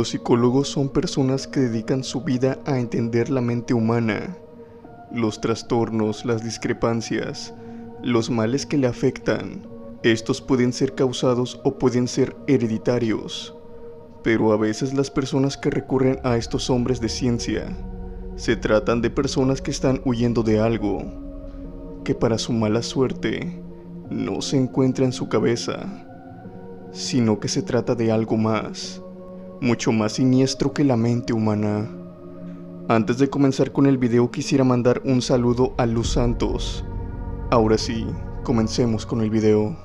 Los psicólogos son personas que dedican su vida a entender la mente humana, los trastornos, las discrepancias, los males que le afectan. Estos pueden ser causados o pueden ser hereditarios, pero a veces las personas que recurren a estos hombres de ciencia se tratan de personas que están huyendo de algo, que para su mala suerte no se encuentra en su cabeza, sino que se trata de algo más, mucho más siniestro que la mente humana. Antes de comenzar con el video quisiera mandar un saludo a Luz Santos. Ahora sí, comencemos con el video.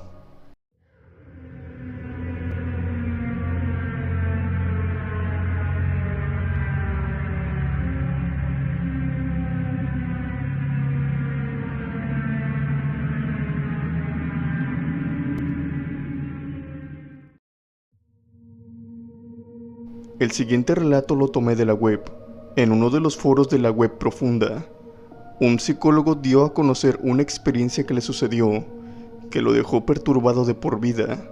El siguiente relato lo tomé de la web, en uno de los foros de la web profunda. Un psicólogo dio a conocer una experiencia que le sucedió, que lo dejó perturbado de por vida,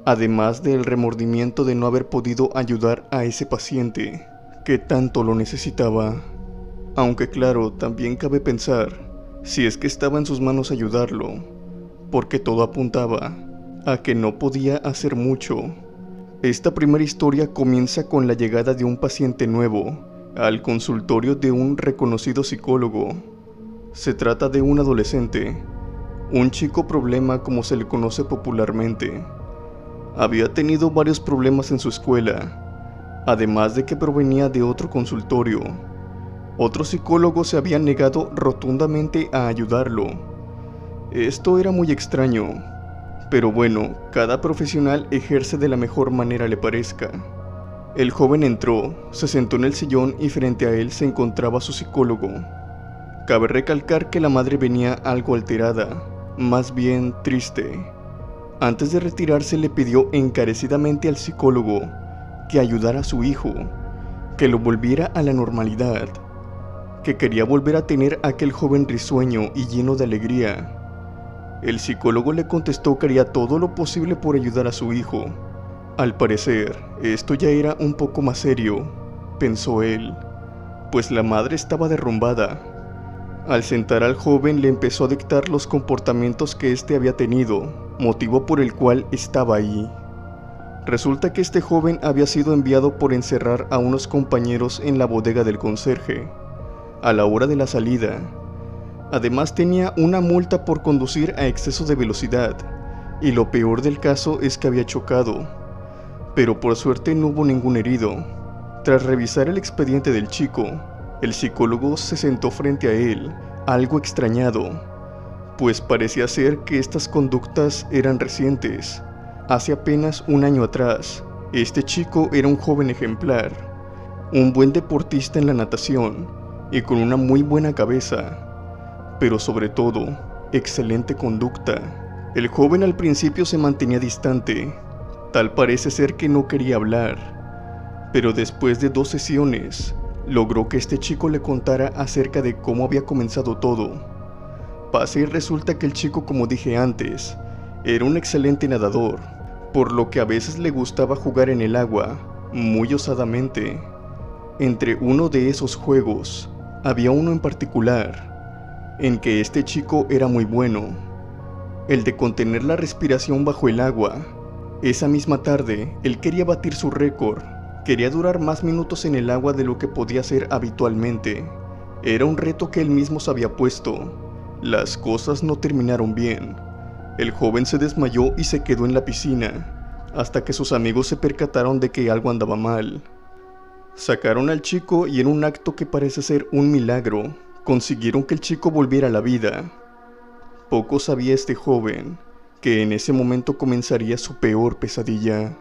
además del remordimiento de no haber podido ayudar a ese paciente, que tanto lo necesitaba. Aunque claro, también cabe pensar, si es que estaba en sus manos ayudarlo, porque todo apuntaba a que no podía hacer mucho. Esta primera historia comienza con la llegada de un paciente nuevo al consultorio de un reconocido psicólogo. Se trata de un adolescente, un chico problema como se le conoce popularmente. Había tenido varios problemas en su escuela, además de que provenía de otro consultorio. Otros psicólogos se habían negado rotundamente a ayudarlo. Esto era muy extraño. Pero bueno, cada profesional ejerce de la mejor manera le parezca. El joven entró, se sentó en el sillón y frente a él se encontraba su psicólogo. Cabe recalcar que la madre venía algo alterada, más bien triste. Antes de retirarse le pidió encarecidamente al psicólogo que ayudara a su hijo, que lo volviera a la normalidad, que quería volver a tener a aquel joven risueño y lleno de alegría. El psicólogo le contestó que haría todo lo posible por ayudar a su hijo. Al parecer, esto ya era un poco más serio, pensó él, pues la madre estaba derrumbada. Al sentar al joven le empezó a dictar los comportamientos que éste había tenido, motivo por el cual estaba ahí. Resulta que este joven había sido enviado por encerrar a unos compañeros en la bodega del conserje, a la hora de la salida. Además tenía una multa por conducir a exceso de velocidad, y lo peor del caso es que había chocado, pero por suerte no hubo ningún herido. Tras revisar el expediente del chico, el psicólogo se sentó frente a él, algo extrañado, pues parecía ser que estas conductas eran recientes. Hace apenas un año atrás, este chico era un joven ejemplar, un buen deportista en la natación y con una muy buena cabeza. Pero sobre todo, excelente conducta. El joven al principio se mantenía distante, tal parece ser que no quería hablar, pero después de 2 sesiones, logró que este chico le contara acerca de cómo había comenzado todo. Pasa y resulta que el chico, como dije antes, era un excelente nadador, por lo que a veces le gustaba jugar en el agua, muy osadamente. Entre uno de esos juegos, había uno en particular, en que este chico era muy bueno, el de contener la respiración bajo el agua. Esa misma tarde, él quería batir su récord, quería durar más minutos en el agua de lo que podía hacer habitualmente. Era un reto que él mismo se había puesto. Las cosas no terminaron bien. El joven se desmayó y se quedó en la piscina, hasta que sus amigos se percataron de que algo andaba mal. Sacaron al chico y en un acto que parece ser un milagro, consiguieron que el chico volviera a la vida. Poco sabía este joven que en ese momento comenzaría su peor pesadilla.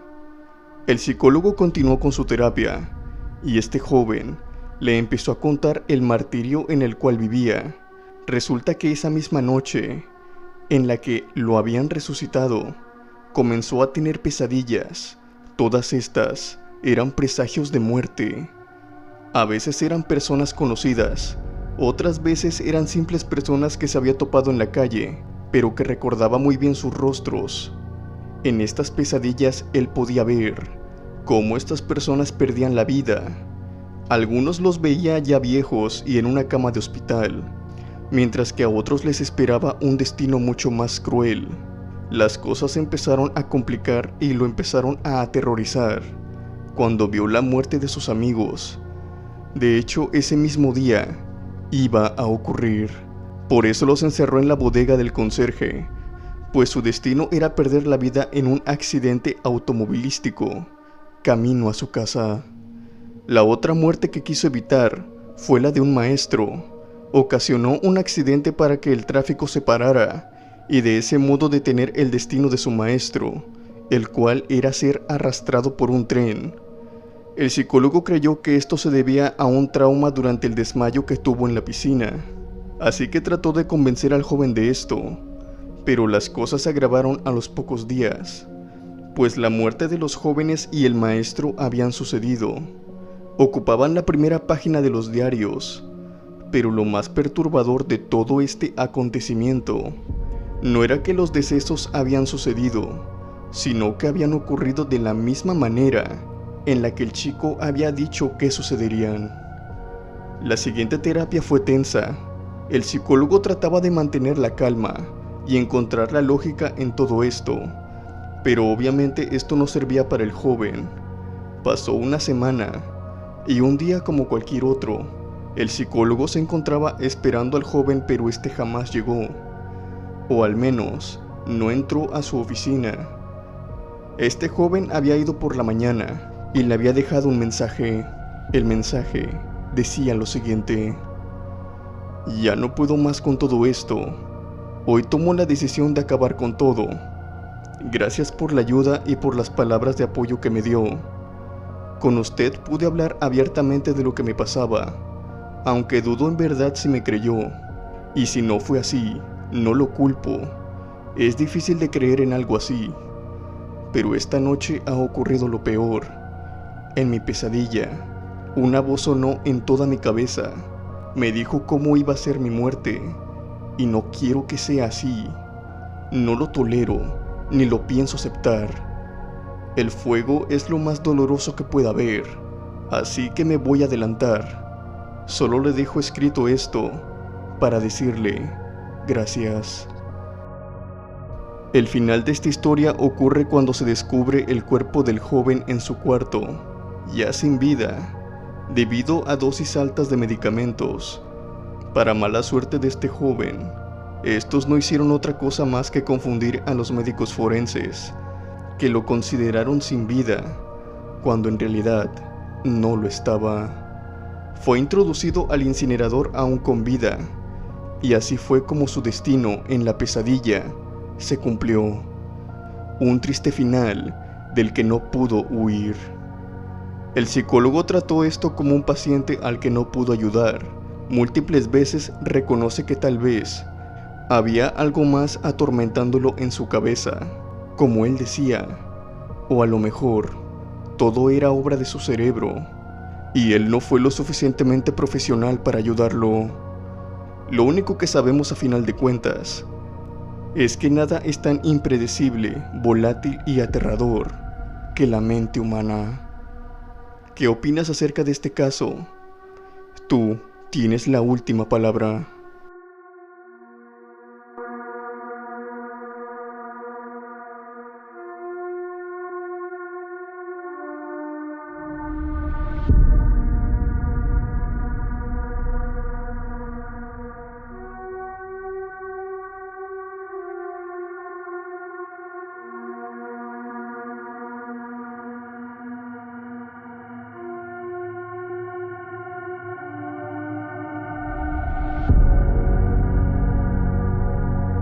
El psicólogo continuó con su terapia y este joven le empezó a contar el martirio en el cual vivía. Resulta que esa misma noche, en la que lo habían resucitado, comenzó a tener pesadillas. Todas estas eran presagios de muerte. A veces eran personas conocidas, otras veces eran simples personas que se había topado en la calle, pero que recordaba muy bien sus rostros. En estas pesadillas él podía ver cómo estas personas perdían la vida. Algunos los veía ya viejos y en una cama de hospital, mientras que a otros les esperaba un destino mucho más cruel. Las cosas empezaron a complicar y lo empezaron a aterrorizar cuando vio la muerte de sus amigos. De hecho, ese mismo día iba a ocurrir. Por eso los encerró en la bodega del conserje, pues su destino era perder la vida en un accidente automovilístico, camino a su casa. La otra muerte que quiso evitar fue la de un maestro. Ocasionó un accidente para que el tráfico se parara y de ese modo detener el destino de su maestro, el cual era ser arrastrado por un tren. El psicólogo creyó que esto se debía a un trauma durante el desmayo que tuvo en la piscina, así que trató de convencer al joven de esto, pero las cosas se agravaron a los pocos días, pues la muerte de los jóvenes y el maestro habían sucedido. Ocupaban la primera página de los diarios, pero lo más perturbador de todo este acontecimiento no era que los decesos habían sucedido, sino que habían ocurrido de la misma manera en la que el chico había dicho que sucederían. La siguiente terapia fue tensa. El psicólogo trataba de mantener la calma y encontrar la lógica en todo esto, pero obviamente esto no servía para el joven. Pasó una semana, y un día como cualquier otro, el psicólogo se encontraba esperando al joven, pero este jamás llegó, o al menos no entró a su oficina. Este joven había ido por la mañana y le había dejado un mensaje. El mensaje decía lo siguiente: ya no puedo más con todo esto. Hoy tomo la decisión de acabar con todo. Gracias por la ayuda y por las palabras de apoyo que me dio. Con usted pude hablar abiertamente de lo que me pasaba, aunque dudo en verdad si me creyó. Y si no fue así, no lo culpo. Es difícil de creer en algo así. Pero esta noche ha ocurrido lo peor. En mi pesadilla, una voz sonó en toda mi cabeza. Me dijo cómo iba a ser mi muerte, y no quiero que sea así. No lo tolero, ni lo pienso aceptar. El fuego es lo más doloroso que pueda haber, así que me voy a adelantar. Solo le dejo escrito esto para decirle gracias. El final de esta historia ocurre cuando se descubre el cuerpo del joven en su cuarto, ya sin vida, debido a dosis altas de medicamentos. Para mala suerte de este joven, estos no hicieron otra cosa más que confundir a los médicos forenses, que lo consideraron sin vida, cuando en realidad no lo estaba. Fue introducido al incinerador aún con vida, y así fue como su destino en la pesadilla se cumplió. Un triste final del que no pudo huir. El psicólogo trató esto como un paciente al que no pudo ayudar. Múltiples veces reconoce que tal vez había algo más atormentándolo en su cabeza, como él decía, o a lo mejor todo era obra de su cerebro, y él no fue lo suficientemente profesional para ayudarlo. Lo único que sabemos a final de cuentas es que nada es tan impredecible, volátil y aterrador que la mente humana. ¿Qué opinas acerca de este caso? Tú tienes la última palabra.